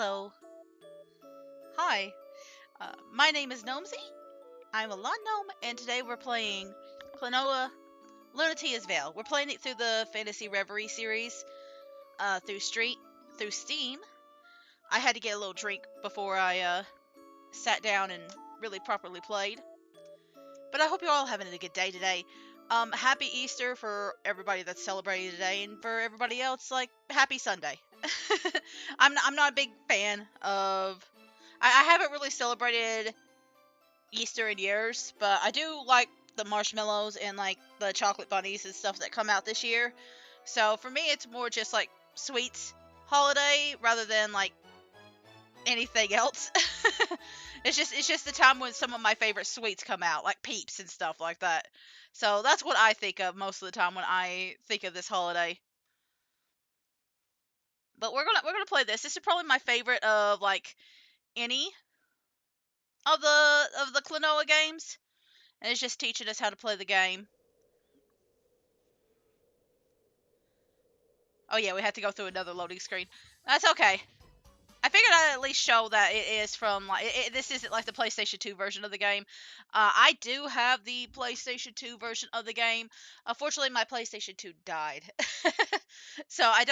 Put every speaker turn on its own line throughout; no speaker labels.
Hello. Hi. My name is Gnomesy. I'm a lawn gnome, and today we're playing Klonoa Lunatea's Veil. We're playing it through the Fantasy Reverie series, through Steam. I had to get a little drink before I sat down and really properly played. But I hope you're all having a good day today. Happy Easter for everybody that's celebrating today, and for everybody else, like, happy Sunday. I'm not a big fan of... I haven't really celebrated Easter in years, but I do like the marshmallows and, like, the chocolate bunnies and stuff that come out this year. So, for me, it's more just, like, sweets holiday rather than, like, anything else. It's just the time when some of my favorite sweets come out, like Peeps and stuff like that. So that's what I think of most of the time when I think of this holiday. But we're gonna play this. This is probably my favorite of like any of the Klonoa games, and it's just teaching us how to play the game. Oh yeah, we have to go through another loading screen. That's okay. I figured I'd at least show that it is from, like, this isn't like the PlayStation 2 version of the game. I do have the PlayStation 2 version of the game. Unfortunately, my PlayStation 2 died. So I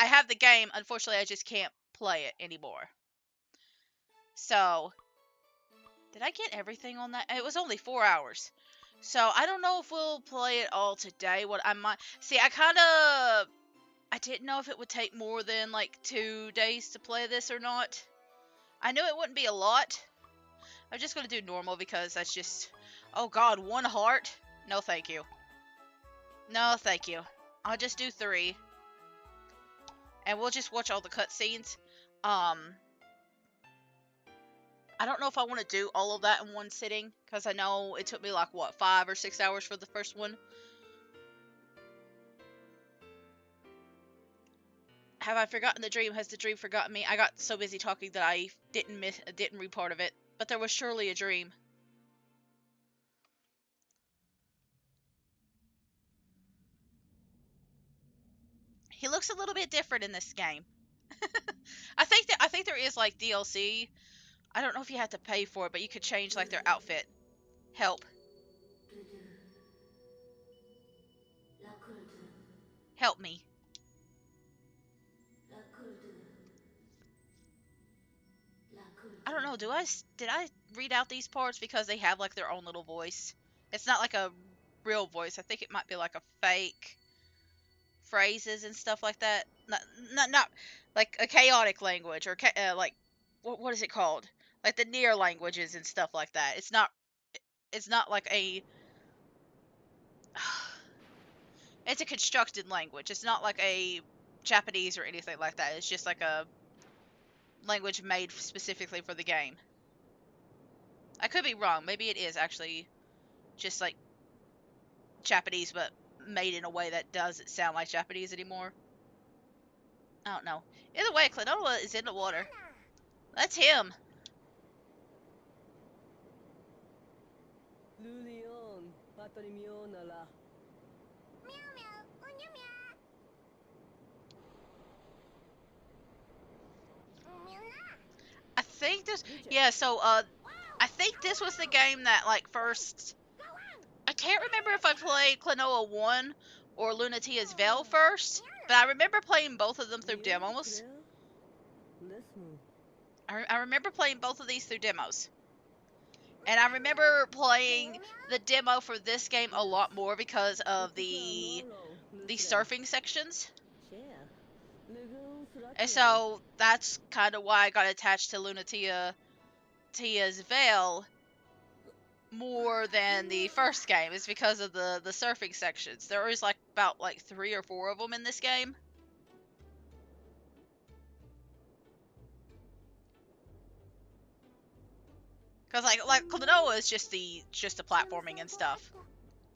have the game. Unfortunately, I just can't play it anymore. So, did I get everything on that? It was only 4 hours. So, I don't know if we'll play it all today. What I might... See, I didn't know if it would take more than, like, 2 days to play this or not. I knew it wouldn't be a lot. I'm just going to do normal because that's just... Oh god, 1 heart? No thank you. No thank you. I'll just do 3. And we'll just watch all the cutscenes. I don't know if I want to do all of that in one sitting, because I know it took me like, what, 5 or 6 hours for the first one. Have I forgotten the dream? Has the dream forgotten me? I got so busy talking that I didn't read part of it. But there was surely a dream. He looks a little bit different in this game. I think there is like DLC. I don't know if you have to pay for it, but you could change like their outfit. Help. Help me. I don't know, did I read out these parts because they have like their own little voice? It's not like a real voice. I think it might be like a fake phrases and stuff like that. Not like a chaotic language or like what is it called? Like the near languages and stuff like that. It's not like a it's a constructed language. It's not like a Japanese or anything like that. It's just like a language made specifically for the game. I could be wrong. Maybe it is actually just like Japanese, but made in a way that doesn't sound like Japanese anymore. I don't know. Either way, Klonoa is in the water. That's him. I think this, yeah, so, I think this was the game that, like, first, I can't remember if I played Klonoa 1 or Lunatea's Veil first, but I remember playing both of them through demos. I remember playing both of these through demos. And I remember playing the demo for this game a lot more because of the surfing sections. And so that's kind of why I got attached to Lunatea's Veil more than the first game. Is because of the surfing sections. There was like about like 3 or 4 of them in this game. Cause like Klonoa is just the platforming and stuff,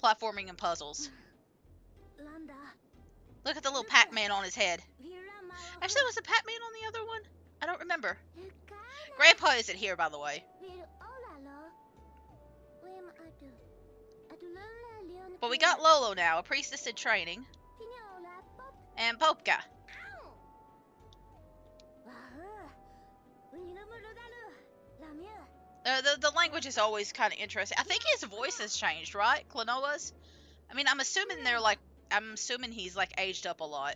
platforming and puzzles. Look at the little Pac-Man on his head. Actually, was the Pac-Man on the other one? I don't remember. Grandpa isn't here, by the way. But we got Lolo now, a priestess in training. And Popka. The language is always kind of interesting. I think his voice has changed, right? Klonoa's? I mean, I'm assuming he's like aged up a lot.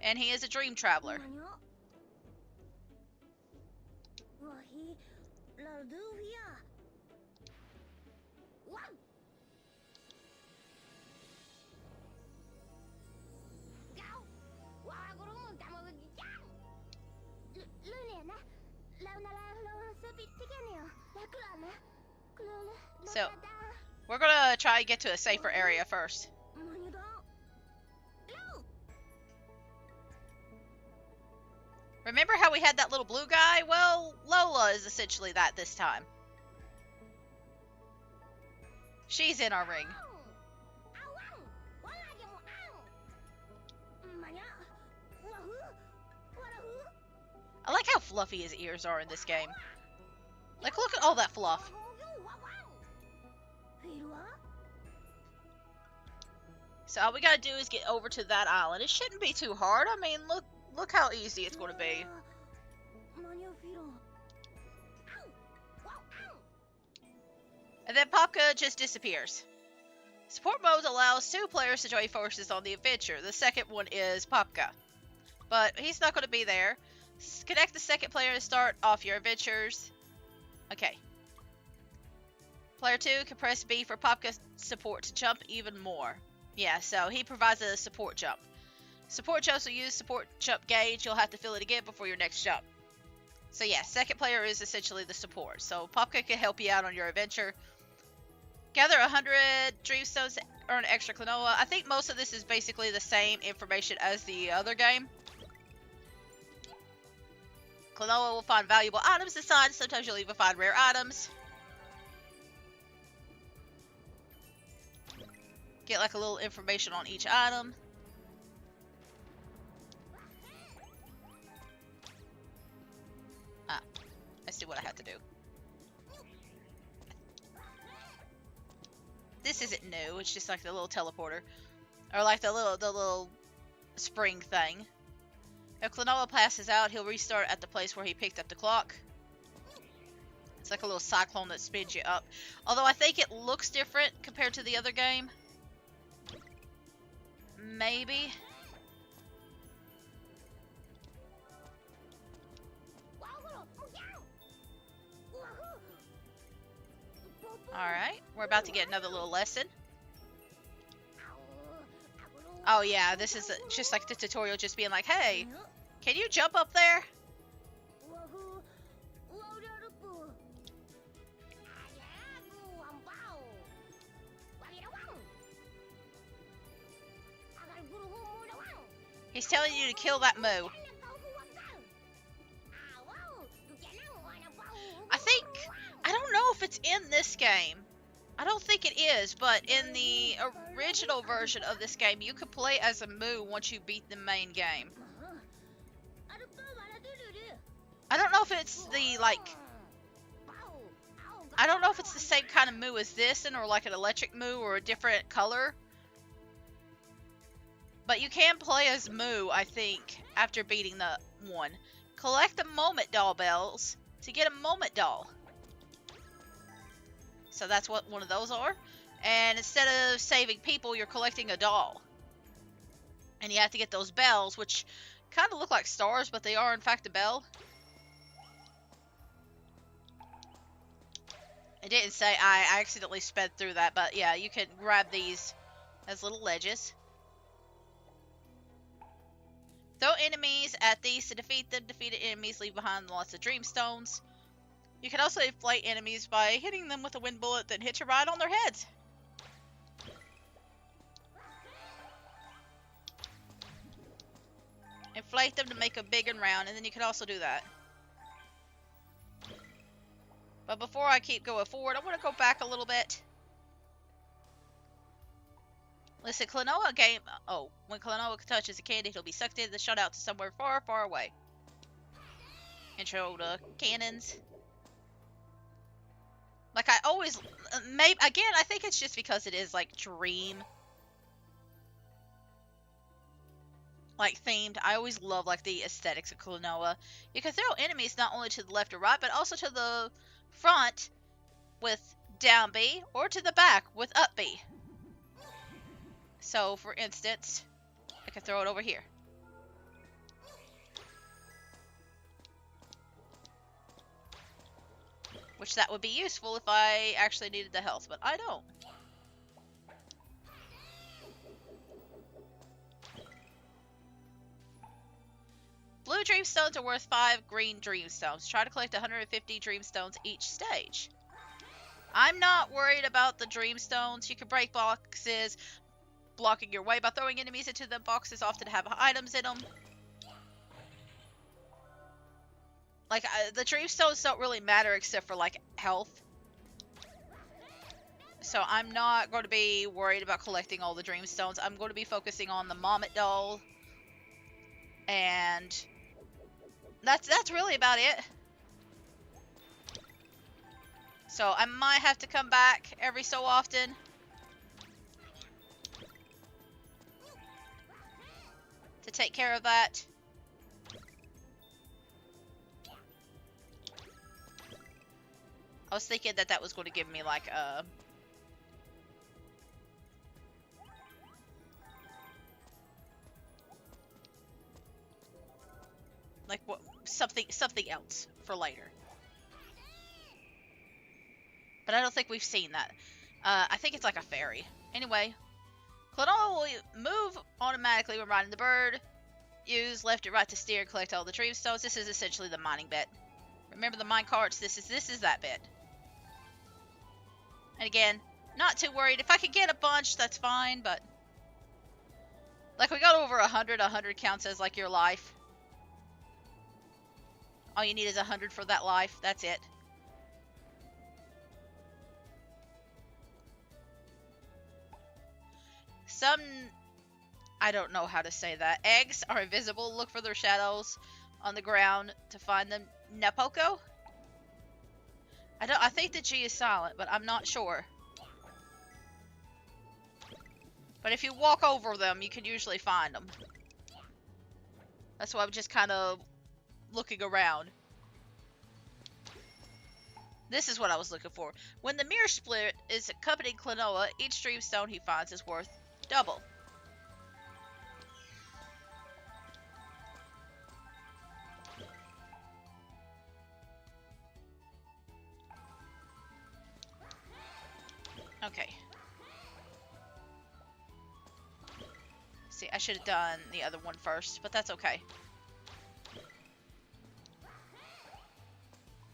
And he is a dream traveler. So, we're gonna try to get to a safer area first. Remember how we had that little blue guy? Well, Lola is essentially that this time. She's in our ring. I like how fluffy his ears are in this game. Like, look at all that fluff. So all we gotta do is get over to that island. It shouldn't be too hard. I mean, look how easy it's gonna be. And then Popka just disappears. Support mode allows 2 players to join forces on the adventure. The second one is Popka. But he's not going to be there. Connect the second player to start off your adventures. Okay. Player 2 can press B for Popka support to jump even more. Yeah, so he provides a support jump. Support jumps will use support jump gauge. You'll have to fill it again before your next jump. So yeah, second player is essentially the support. So Popka can help you out on your adventure. Gather 100 Dreamstones to earn extra Klonoa. I think most of this is basically the same information as the other game. Klonoa will find valuable items inside. Sometimes you'll even find rare items. Get like a little information on each item. I see what I had to do. This isn't new. It's just like the little teleporter, or like the little spring thing. If Klonoa passes out, he'll restart at the place where he picked up the clock. It's like a little cyclone that spins you up. Although I think it looks different compared to the other game. Maybe. Alright, we're about to get another little lesson. Oh yeah, this is just like the tutorial just being like, hey, can you jump up there? He's telling you to kill that moo. I don't know if it's in this game. I don't think it is, but in the original version of this game, you could play as a moo once you beat the main game. I don't know if it's the, like... I don't know if it's the same kind of moo as this, or like an electric moo, or a different color. But you can play as moo, I think, after beating the one. Collect the moment doll bells to get a moment doll. So that's what one of those are. And instead of saving people, you're collecting a doll. And you have to get those bells, which kind of look like stars, but they are in fact a bell. It didn't say, I accidentally sped through that, but yeah, you can grab these as little ledges. Throw enemies at these to defeat them. Defeated enemies leave behind lots of Dreamstones. You can also inflate enemies by hitting them with a wind bullet that hits you right on their heads. Inflate them to make them big and round, and then you can also do that. But before I keep going forward, I want to go back a little bit. Listen, Klonoa game... Oh, when Klonoa touches a candy, he'll be sucked in and shot out to somewhere far, far away. Intro to cannons. Like, I always... Maybe, again, I think it's just because it is, like, Dream. like themed. I always love like the aesthetics of Klonoa. You can throw enemies not only to the left or right, but also to the front with down B, or to the back with up B. So, for instance, I can throw it over here. Which that would be useful if I actually needed the health, but I don't. Blue Dreamstones are worth 5 green Dreamstones. Try to collect 150 Dreamstones each stage. I'm not worried about the Dreamstones. You can break boxes, blocking your way by throwing enemies into them. Boxes often have items in them. Like, the Dreamstones don't really matter except for, like, health. So I'm not going to be worried about collecting all the Dreamstones. I'm going to be focusing on the Mommet doll. And that's really about it. So I might have to come back every so often. To take care of that. I was thinking that that was going to give me like a... like what, something else for later. But I don't think we've seen that. I think it's like a fairy. Anyway, Klonoa will move automatically when riding the bird. Use left or right to steer and collect all the Dreamstones. This is essentially the mining bit. Remember the mine carts? This is that bit. And again, not too worried. If I could get a bunch, that's fine, but... like, we got over 100. 100 counts as, like, your life. All you need is 100 for that life. That's it. Some... I don't know how to say that. Eggs are invisible. Look for their shadows on the ground to find them. Napoko? I think the G is silent, but I'm not sure. But if you walk over them, you can usually find them. That's why I'm just kind of looking around. This is what I was looking for. When the mirror split is accompanying Klonoa, each Dreamstone he finds is worth double. Okay. See, I should have done the other one first, but that's okay.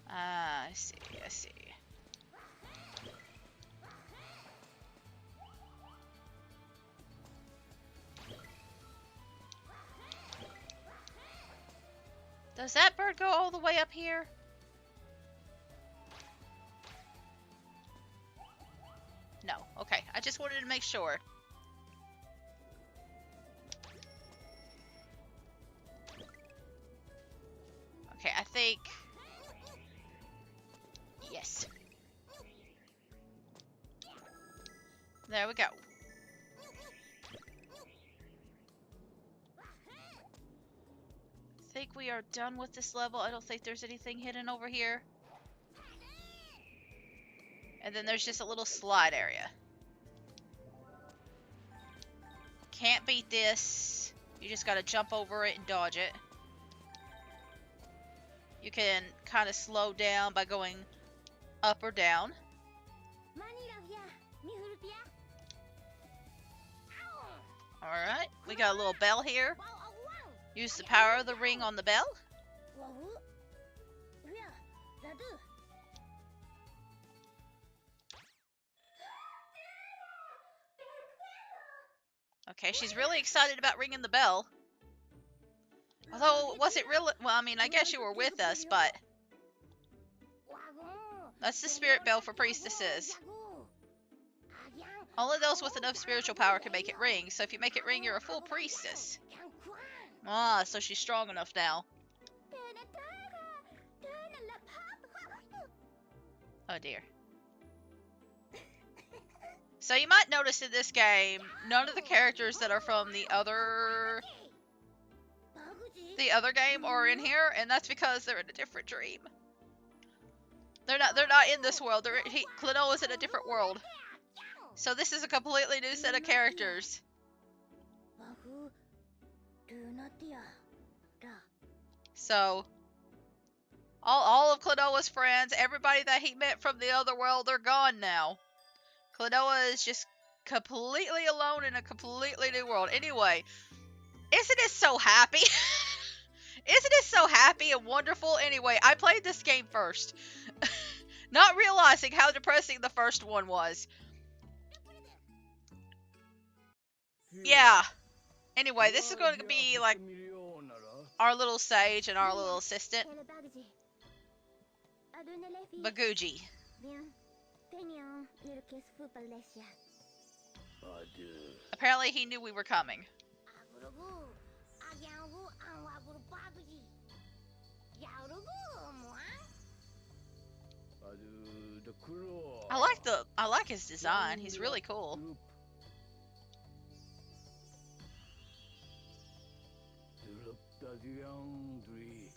I see, I see. Does that bird go all the way up here? No. Okay. I just wanted to make sure. Okay, I think... yes. There we go. I think we are done with this level. I don't think there's anything hidden over here. And then there's just a little slide area. Can't beat this. You just gotta jump over it and dodge it. You can kind of slow down by going up or down. Alright, we got a little bell here. Use the power of the ring on the bell. Okay, she's really excited about ringing the bell. Although, was it really... well, I mean, I guess you were with us, but... that's the spirit bell for priestesses. Only those with enough spiritual power can make it ring, so if you make it ring, you're a full priestess. Ah, so she's strong enough now. Oh dear. So you might notice in this game, none of the characters that are from the other the other game are in here, and that's because they're in a different dream. They're not in this world. Klonoa's in a different world. So this is a completely new set of characters. So all of Klonoa's friends, everybody that he met from the other world, they're gone now. Klonoa is just completely alone in a completely new world. Anyway, isn't it so happy? Isn't it so happy and wonderful? Anyway, I played this game first. Not realizing how depressing the first one was. Yeah. Anyway, this is going to be like our little sage and our little assistant, Baguji. Apparently he knew we were coming. I like his design. He's really cool.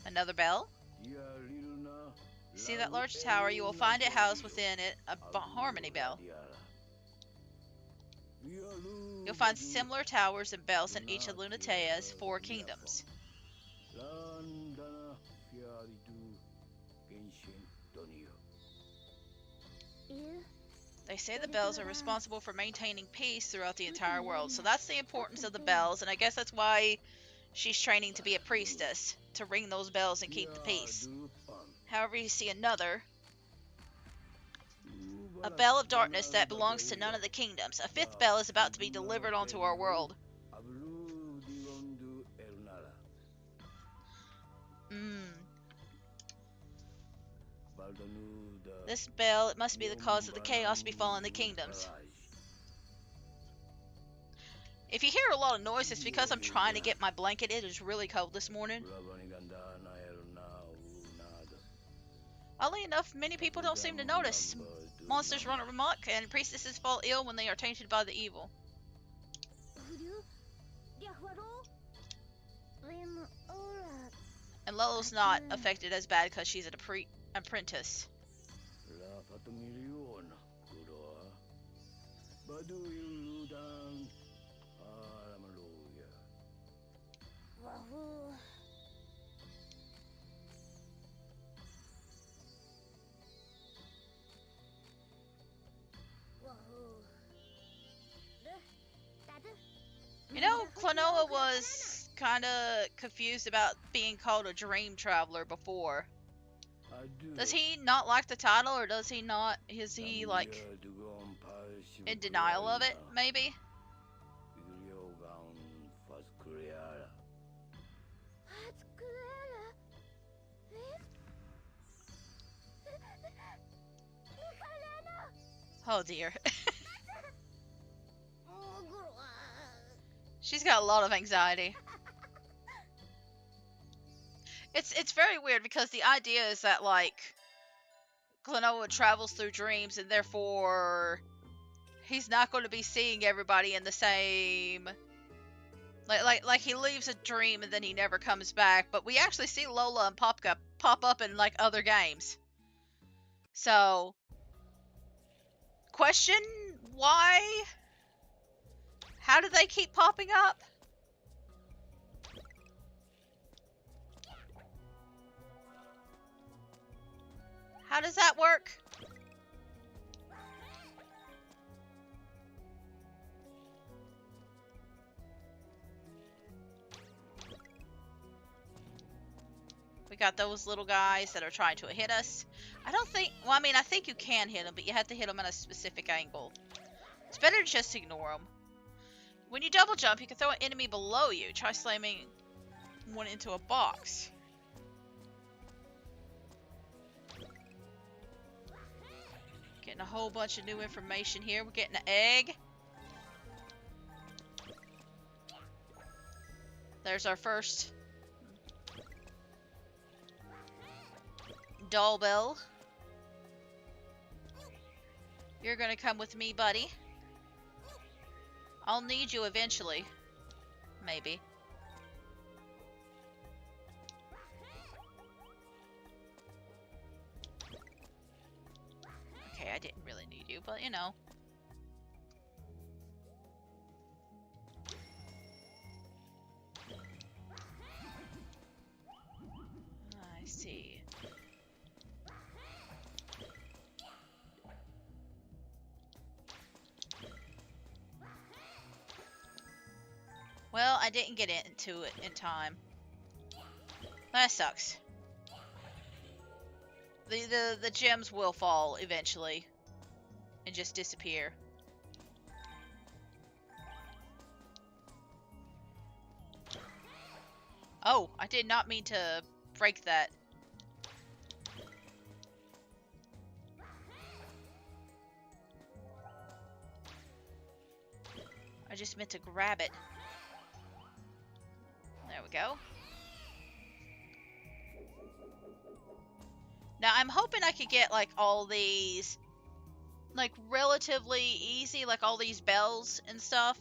Another bell? See that large tower? You will find it housed within it a harmony bell. You'll find similar towers and bells in each of Lunatea's 4 kingdoms. They say the bells are responsible for maintaining peace throughout the entire world. So that's the importance of the bells, and I guess that's why she's training to be a priestess, to ring those bells and keep the peace. However, you see another, a bell of darkness that belongs to none of the kingdoms. A 5th bell is about to be delivered onto our world. This bell, it must be the cause of the chaos befalling the kingdoms. If you hear a lot of noise, it's because I'm trying to get my blanket. It is really cold this morning. Oddly enough, many people don't seem to notice. Monsters run amok, and priestesses fall ill when they are tainted by the evil. And Lolo's not affected as bad because she's an apprentice. You know, Klonoa was kind of confused about being called a dream traveler before. Does he not like the title, or does he not? Is he like in denial of it, maybe? Oh dear. She's got a lot of anxiety. It's very weird because the idea is that, like, Klonoa travels through dreams and therefore he's not going to be seeing everybody in the same... Like he leaves a dream and then he never comes back, but we actually see Lola and pop up in, like, other games. So, question, why? How do they keep popping up? How does that work? We got those little guys that are trying to hit us. I don't think, well, I mean, I think you can hit them, but you have to hit them at a specific angle. It's better to just ignore them. When you double jump, you can throw an enemy below you. Try slamming one into a box. Getting a whole bunch of new information here. We're getting an egg. There's our first doll bell. You're gonna come with me, buddy. I'll need you eventually. Maybe. Okay, I didn't really need you, but you know. I see. Well, I didn't get into it in time. That sucks. The gems will fall eventually and just disappear. Oh, I did not mean to break that. I just meant to grab it. There we go. Now, I'm hoping I could get, like, all these, like, relatively easy, like, all these bells and stuff.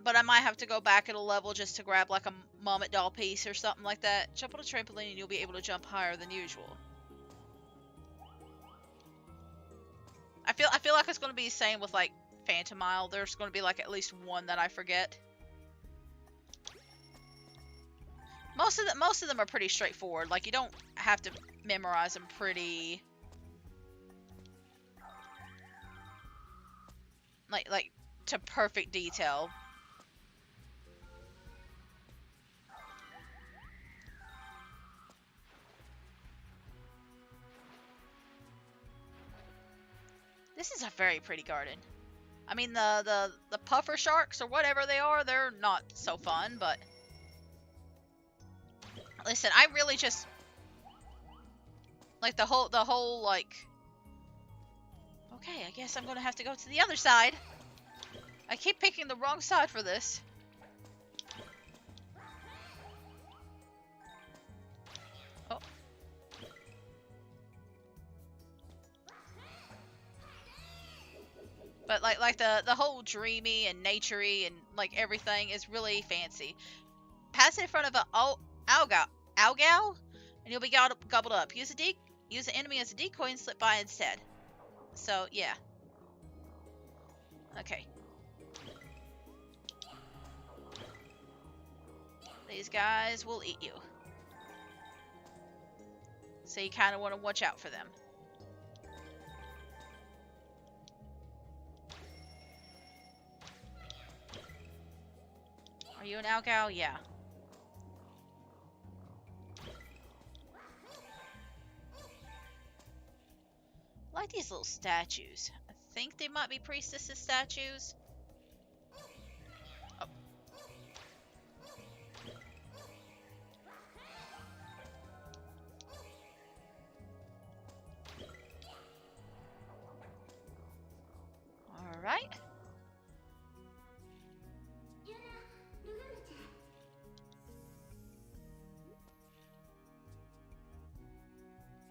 But I might have to go back at a level just to grab, like, a Moment Doll piece or something like that. Jump on a trampoline and you'll be able to jump higher than usual. I feel like it's going to be the same with, like, Phantomile. There's going to be, like, at least one that I forget. Most of them are pretty straightforward. Like, you don't have to memorize them pretty... Like, to perfect detail. This is a very pretty garden. I mean, the puffer sharks or whatever they are, they're not so fun, but... Listen, I really just... Like, the whole, like... Okay, I guess I'm gonna have to go to the other side. I keep picking the wrong side for this. Oh. But like the whole dreamy and naturey and like everything is really fancy. Pass in front of a Algal, and you'll be gobbled up. Use an enemy as a decoy and slip by instead. So yeah. Okay. These guys will eat you. So you kind of want to watch out for them. Are you an Algal? Yeah. I like these little statues. I think they might be Priestess's statues. Oh. Alright.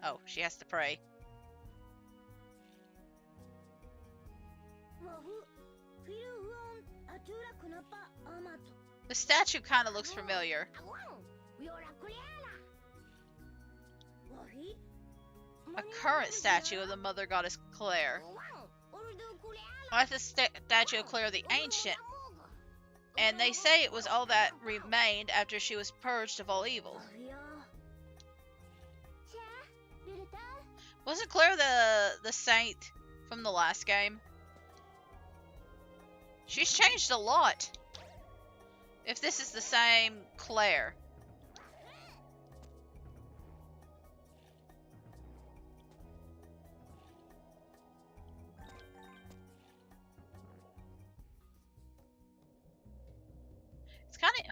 Oh, she has to pray. The statue kind of looks familiar. A current statue of the mother goddess Claire. I like the statue of Claire the Ancient. And they say it was all that remained after she was purged of all evil. Wasn't Claire the saint from the last game? She's changed a lot. If this is the same Claire. It's kind of...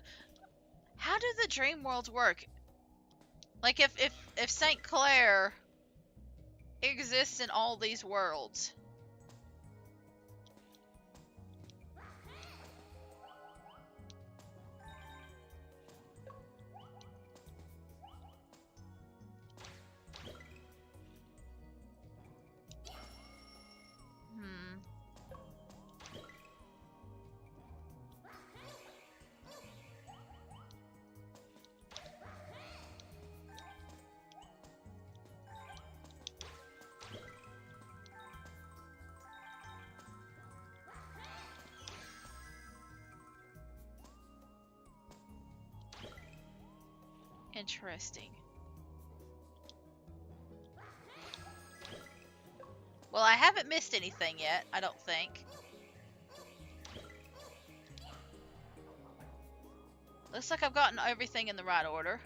How do the dream worlds work? Like, if Saint Clair exists in all these worlds... Interesting. Well, I haven't missed anything yet, I don't think. Looks like I've gotten everything in the right order.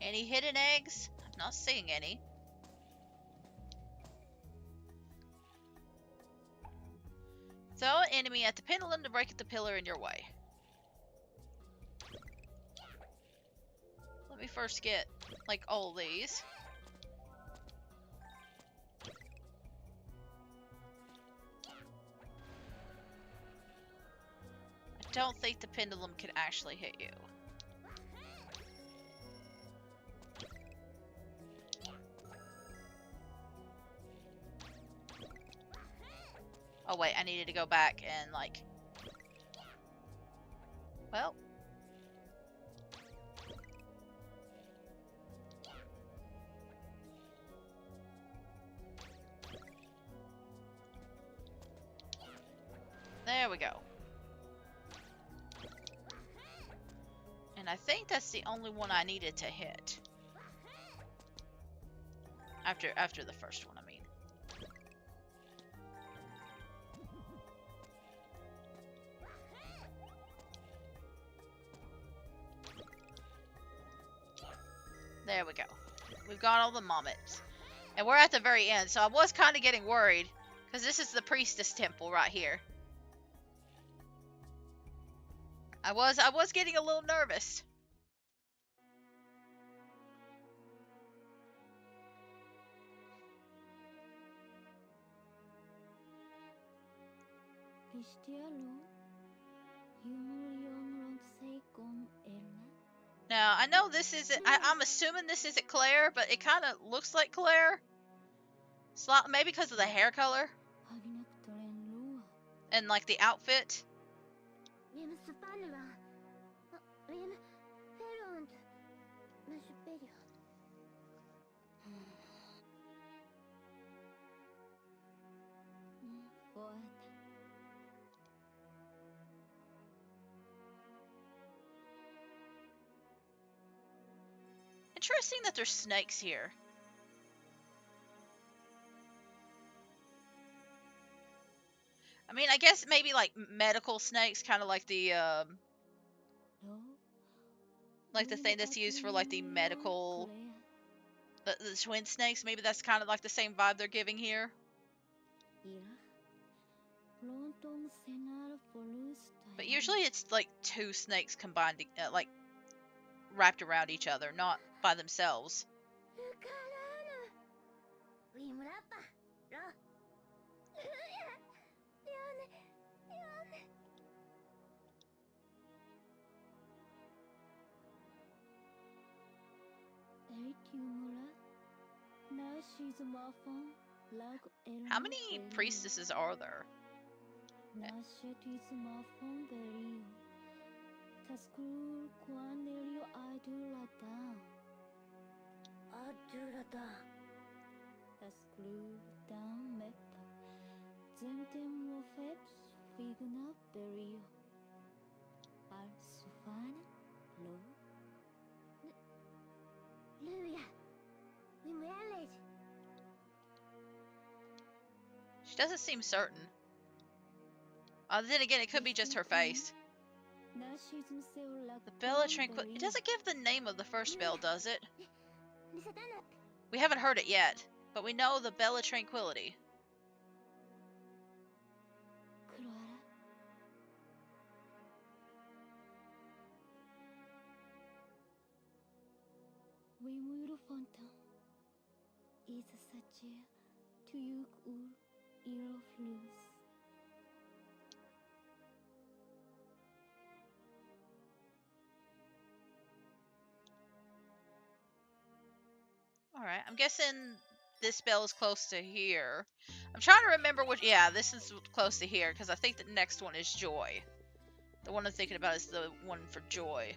Any hidden eggs? I'm not seeing any. Throw an enemy at the pendulum to break the pillar in your way. Let me first get, like, all these. I don't think the pendulum can actually hit you. Oh wait, I needed to go back and, like... Well... There we go. And I think that's the only one I needed to hit. After the first one, I mean. There we go. We've got all the moments. And we're at the very end, so I was kind of getting worried. Because this is the Priestess temple right here. I was getting a little nervous. Now, I know this isn't... I'm assuming this isn't Claire, but it kind of looks like Claire. Maybe because of the hair color. And, like, the outfit. Interesting that there's snakes here. I mean, I guess maybe like medical snakes, kind of like the thing that's used for like the medical, the twin snakes. Maybe that's kind of like the same vibe they're giving here. But usually it's like two snakes combined, like wrapped around each other, not by themselves. How many priestesses are there? She doesn't seem certain. Then again, it could be just her face. The Bell of Tranquility. It doesn't give the name of the first bell, does it? We haven't heard it yet, but we know the Bell of Tranquility. Alright, I'm guessing this bell is close to here. I'm trying to remember which... Yeah, this is close to here, because I think the next one is Joy. The one I'm thinking about is the one for Joy.